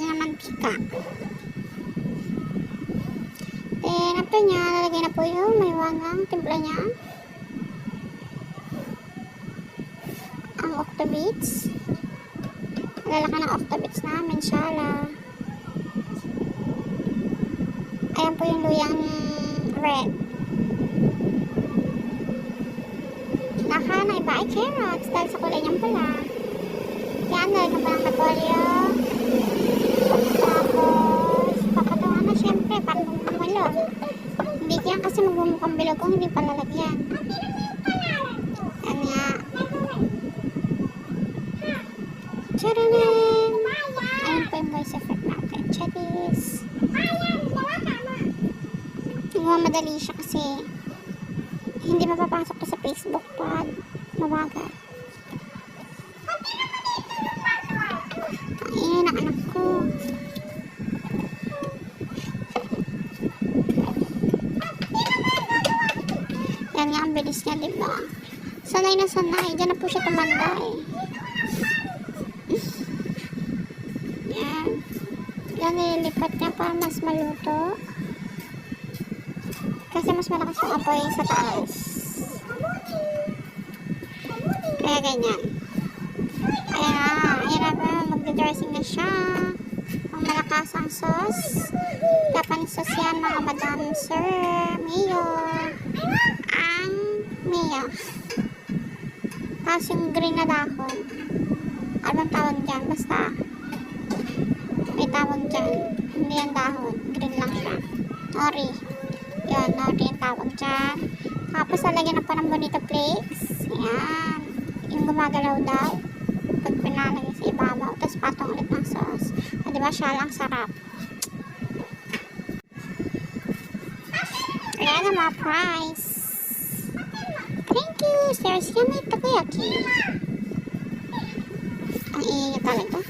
ng mantika. Then, after niya, lalagay na po yung may wangang timpla niya. Ang octobits. Lalaki ng octobits namin, shala. Ayan po yung luyang red. Naka na iba ay carrots dahil sa kulay niyang pula. Yan, lalagyan pa ng repolyo. Tapos, papatungan na syempre para bumalo. Hindi yan kasi magbumukhang bilog kung hindi palalagyan. Yan nga. Tcharan! Ayun po yung voice effect natin. Charis! Madali siya kasi hindi mapapasok to sa Facebook pag mabagal. Ayun ang anak ko. Yan nga ang bilis niya, diba? Sanay na sanay. Diyan na po siya tumanda eh. Yan. Yan nililipat niya para mas maluto. Kasi mas malakas yung apoy sa taas. Kaya ganyan. Ayan na. Magdi-dressing na siya. Ang malakas ang sauce. Japanese sauce yan mga madam, sir. Mayo. Ang mayo. Tapos yung green na dahon. Anong tawag dyan? Basta may tawag dyan. Hindi yan dahon. Green lang siya. Nori. Yun, nori yung tawag dyan. Tapos lalagyan na po ng bonito flakes. Ayan. Yung gumagalaw daw. Pag pinalagay sa ibabaw. Tapos patong ulit ng sauce. O, diba siya lang sarap. Ayan ang mga price. Thank you. There's yummy takoyaki. Ang iingat talaga.